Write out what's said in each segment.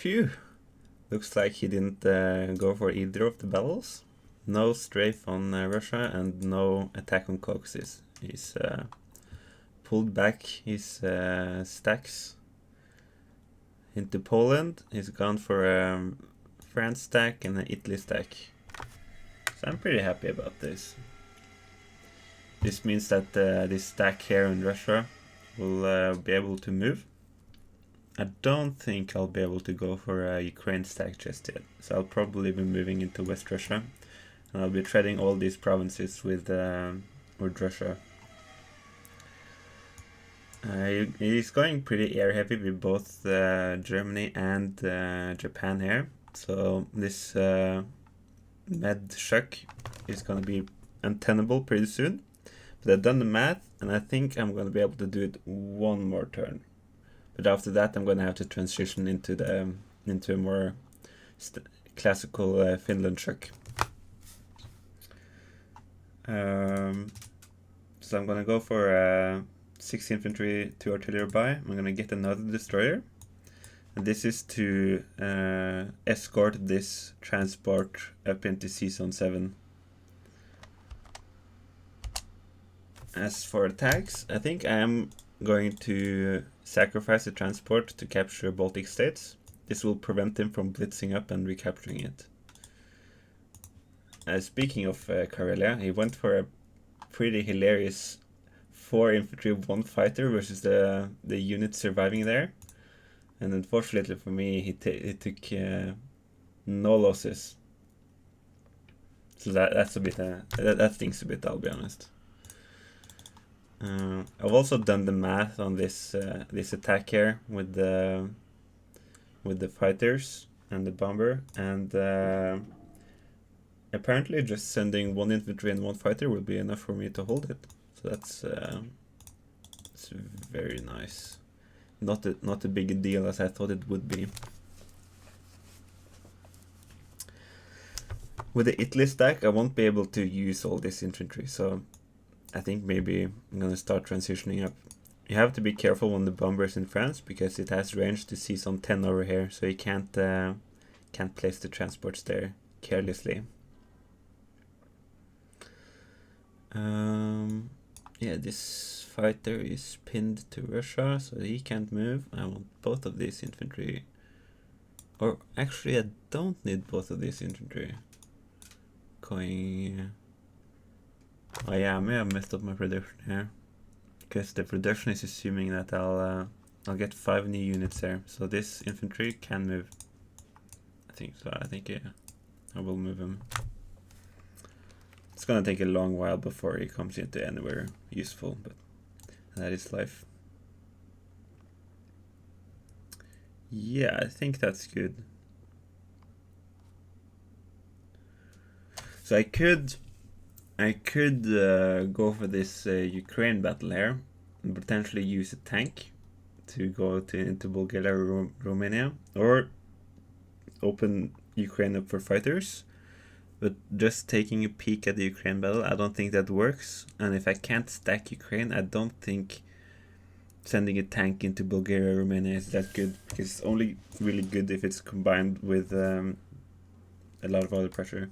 Phew. Looks like he didn't go for either of the battles. No strafe on Russia and no attack on Caucasus. He's pulled back his stacks into Poland. He's gone for a France stack and an Italy stack. So I'm pretty happy about this. This means that this stack here in Russia will be able to move. I don't think I'll be able to go for a Ukraine stack just yet, so I'll probably be moving into West Russia, and I'll be trading all these provinces with Russia. He's going pretty air heavy with both Germany and Japan here, so this med shock is gonna be untenable pretty soon. But I've done the math, and I think I'm gonna be able to do it one more turn. But after that, I'm going to have to transition into a more classical Finland shock. So I'm going to go for 6 infantry, 2 artillery buy. I'm going to get another destroyer. And this is to escort this transport up into Sea Zone 7. As for attacks, I think I am going to sacrifice the transport to capture Baltic states. This will prevent him from blitzing up and recapturing it. Speaking of Karelia, he went for a pretty hilarious 4 infantry, 1 fighter versus the unit surviving there. And unfortunately for me, he took no losses. So that's a bit that stings a bit, I'll be honest. I've also done the math on this attack here with the fighters and the bomber, and apparently just sending 1 infantry and 1 fighter will be enough for me to hold it. So that's it's very nice. Not a big deal as I thought it would be. With the Italy stack, I won't be able to use all this infantry, so I think maybe I'm gonna start transitioning up. You have to be careful when the bomber is in France because it has range to see some 10 over here, so you can't place the transports there carelessly. Yeah, this fighter is pinned to Russia, so he can't move. I want both of these infantry, or actually I don't need both of these infantry. Going. Oh yeah, I may have messed up my prediction here, because the prediction is assuming that I'll get 5 new units there. So this infantry can move. I think so. I think yeah, I will move him. It's gonna take a long while before he comes into anywhere useful, but that is life. Yeah, I think that's good. So I could go for this Ukraine battle here and potentially use a tank to go into Bulgaria or Romania, or open Ukraine up for fighters. But just taking a peek at the Ukraine battle, I don't think that works. And if I can't stack Ukraine, I don't think sending a tank into Bulgaria or Romania is that good, because it's only really good if it's combined with a lot of other pressure.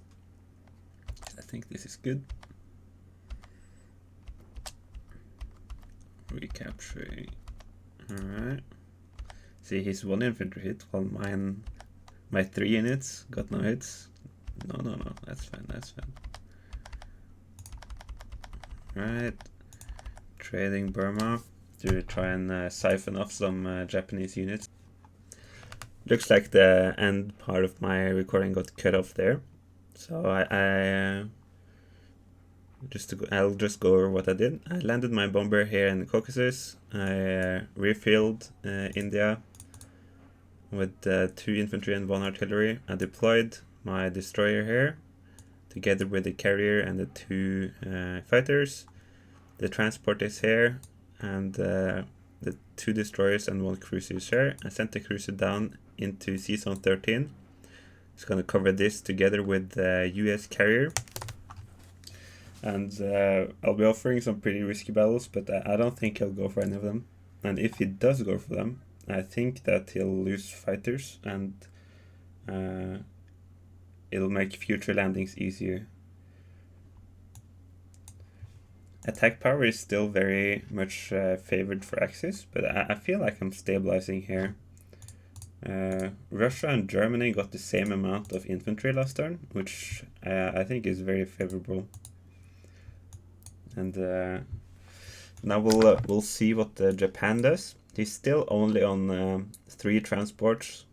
I think this is good. Recapturing. Alright. See, his 1 infantry hit, while my 3 units got no hits. No, that's fine. Right. Trading Burma to try and siphon off some Japanese units. Looks like the end part of my recording got cut off there. So I'll just go over what I did. I landed my bomber here in the Caucasus. I refilled India with 2 infantry and 1 artillery. I deployed my destroyer here together with the carrier and the 2 fighters. The transport is here, and the 2 destroyers and 1 cruiser is here. I sent the cruiser down into Sea Zone 13. It's gonna cover this together with the US carrier. And I'll be offering some pretty risky battles, but I don't think he'll go for any of them. And if he does go for them, I think that he'll lose fighters, and it'll make future landings easier. Attack power is still very much favored for Axis, but I feel like I'm stabilizing here. Russia and Germany got the same amount of infantry last turn, which I think is very favorable. And now we'll see what Japan does. He's still only on 3 transports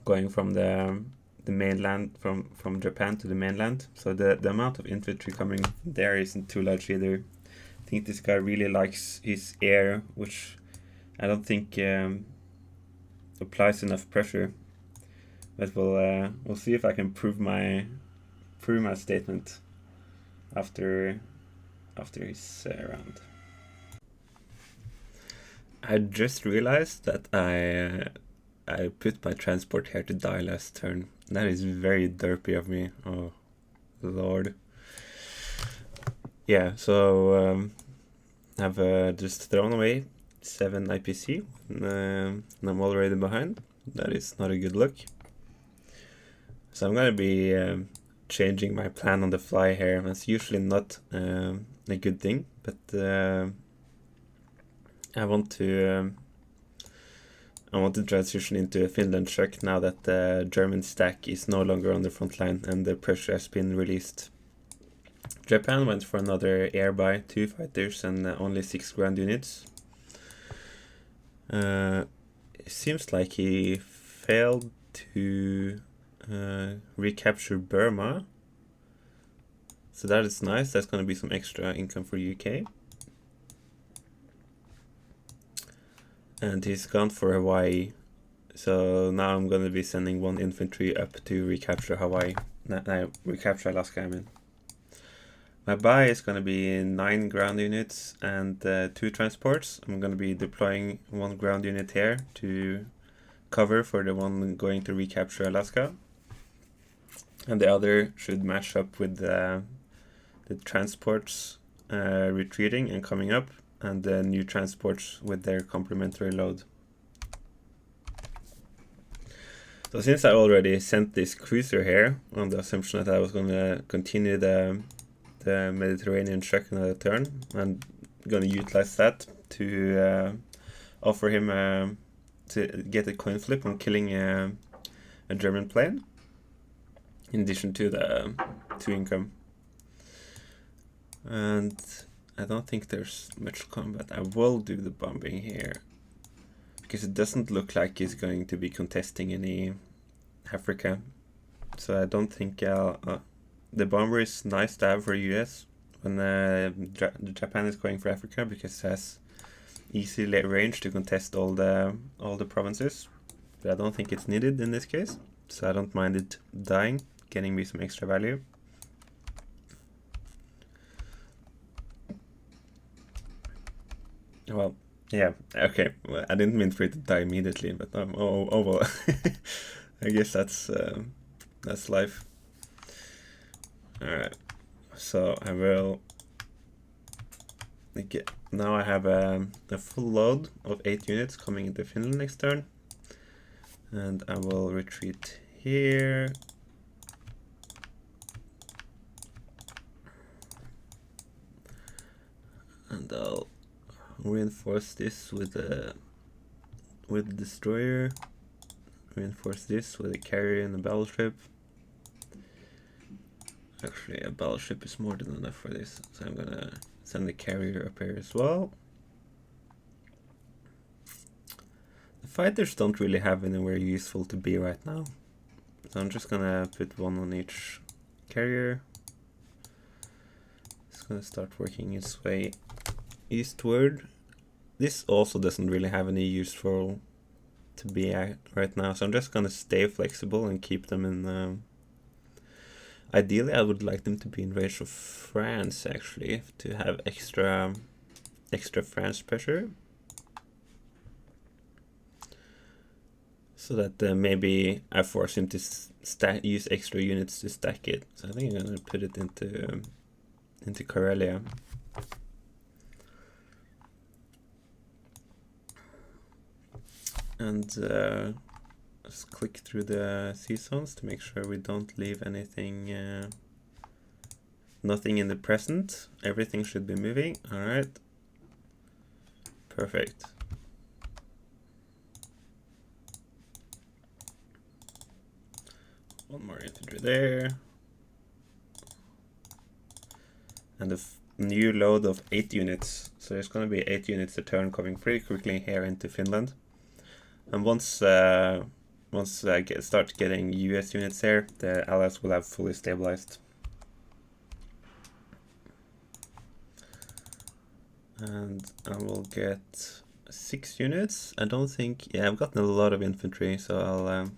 going from the mainland, from Japan to the mainland. So the amount of infantry coming there isn't too large either. I think this guy really likes his air, which I don't think applies enough pressure. But we'll see if I can prove my statement after his round. I just realized that I put my transport here to die last turn. That is very derpy of me. Oh, lord. Yeah, so I've just thrown away 7 IPC, and I'm already behind. That is not a good look. So I'm gonna be changing my plan on the fly here. That's usually not a good thing, but I want to transition into a Finland chuck now that the German stack is no longer on the front line and the pressure has been released. Japan went for another air by 2 fighters and only 6 ground units. It seems like he failed to recapture Burma. So that is nice. That's going to be some extra income for UK. And he's gone for Hawaii. So now I'm going to be sending 1 infantry up to recapture Hawaii. No, recapture Alaska, I mean. My buy is going to be 9 ground units and 2 transports. I'm going to be deploying 1 ground unit here to cover for the one going to recapture Alaska. And the other should match up with the transports retreating and coming up, and the new transports with their complementary load. So since I already sent this cruiser here on the assumption that I was going to continue the Mediterranean truck another turn, I'm going to utilize that to offer him to get a coin flip on killing a German plane, in addition to the 2 income. And I don't think there's much combat. I will do the bombing here, because it doesn't look like he's going to be contesting any Africa. So I don't think the bomber is nice to have for US when Japan is going for Africa, because it has easy range to contest all the provinces. But I don't think it's needed in this case, so I don't mind it dying, getting me some extra value. Well, yeah, okay. Well, I didn't mean for it to die immediately, but oh well. I guess that's life. All right, so I will. Now I have a full load of 8 units coming into Finland next turn, and I will retreat here. And I'll reinforce this with the destroyer, reinforce this with a carrier and a battleship. Actually, a battleship is more than enough for this, so I'm gonna send the carrier up here as well. The fighters don't really have anywhere useful to be right now, so I'm just gonna put 1 on each carrier. It's gonna start working its way eastward. This also doesn't really have any useful to be at right now, so I'm just gonna stay flexible and keep them in. Ideally, I would like them to be in range of France, actually, to have extra France pressure, so that maybe I force him to use extra units to stack it. So I think I'm gonna put it into Karelia. And just click through the sea zones to make sure we don't leave anything, nothing in the present. Everything should be moving. All right. Perfect. One more infantry there. And a new load of 8 units. So there's going to be 8 units a turn coming pretty quickly here into Finland. And once I start getting US units there, the Allies will have fully stabilized. And I will get 6 units. I don't think... Yeah, I've gotten a lot of infantry, so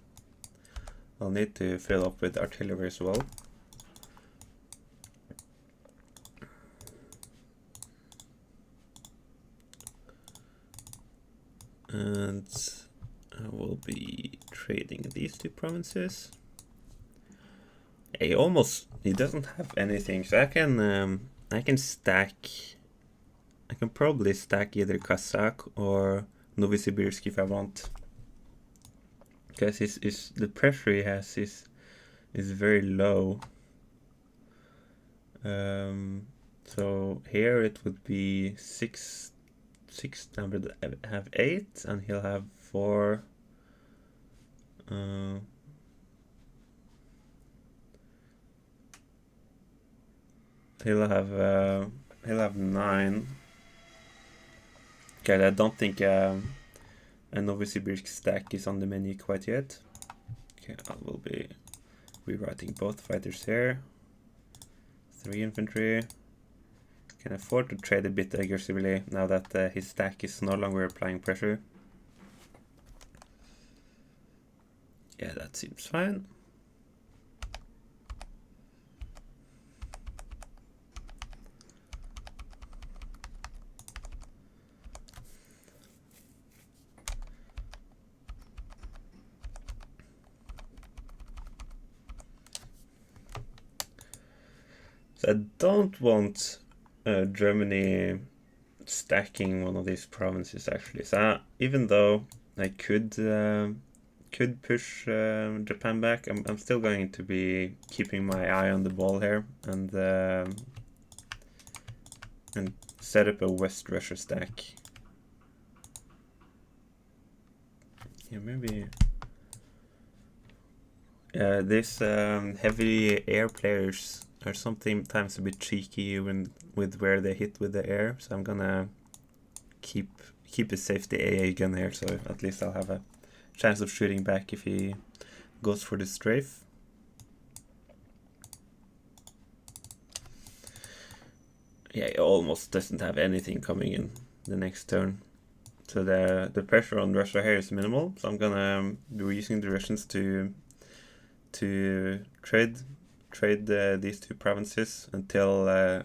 I'll need to fill up with artillery as well. And I will be trading these 2 provinces. He doesn't have anything, so I can stack. I can probably stack either Kazakh or Novosibirsk if I want, because the pressure he has is very low. So here it would be 6. I would have 8, and he'll have 4. He'll have 9. Okay, I don't think a Novosibirsk stack is on the menu quite yet. Okay, I will be rewriting both fighters here. 3 infantry. Can afford to trade a bit aggressively now that his stack is no longer applying pressure. Yeah, that seems fine. So I don't want Germany stacking one of these provinces actually. So even though I could push Japan back, I'm still going to be keeping my eye on the ball here and set up a West Russia stack. Yeah, maybe. These heavy air players are sometimes a bit cheeky with where they hit with the air, so I'm gonna keep a safety AA gun here, so at least I'll have a chance of shooting back if he goes for the strafe. Yeah, he almost doesn't have anything coming in the next turn. So the pressure on Russia here is minimal, so I'm gonna be using the Russians to trade these 2 provinces until the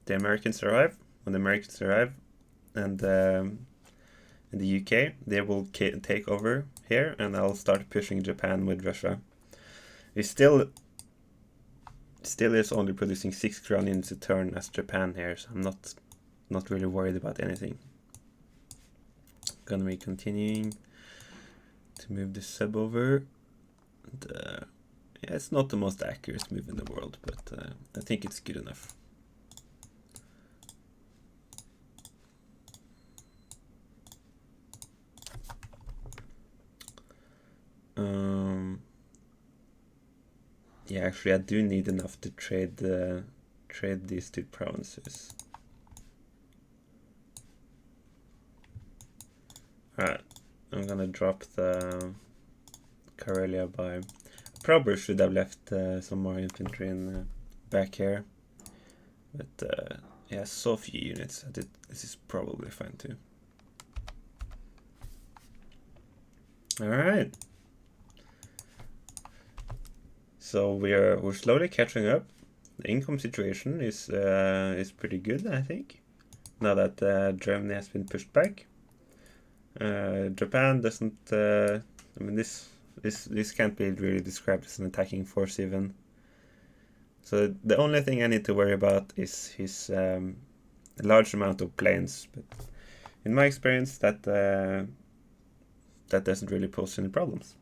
Americans arrive. When the Americans arrive, and in the UK, they will take over here, and I'll start pushing Japan with Russia. It still is only producing 6 crown units a turn as Japan here, so I'm not really worried about anything. Gonna be continuing to move the sub over. And, yeah, it's not the most accurate move in the world, but I think it's good enough. Yeah, actually, I do need enough to trade these 2 provinces. Alright, I'm gonna drop the Karelia by... Probably should have left some more infantry in back here, but yeah, so few units. This is probably fine too. All right. So we're slowly catching up. The income situation is pretty good, I think. Now that Germany has been pushed back, Japan doesn't. I mean, this can't be really described as an attacking force even. So the only thing I need to worry about is his large amount of planes. But in my experience, that that doesn't really pose any problems.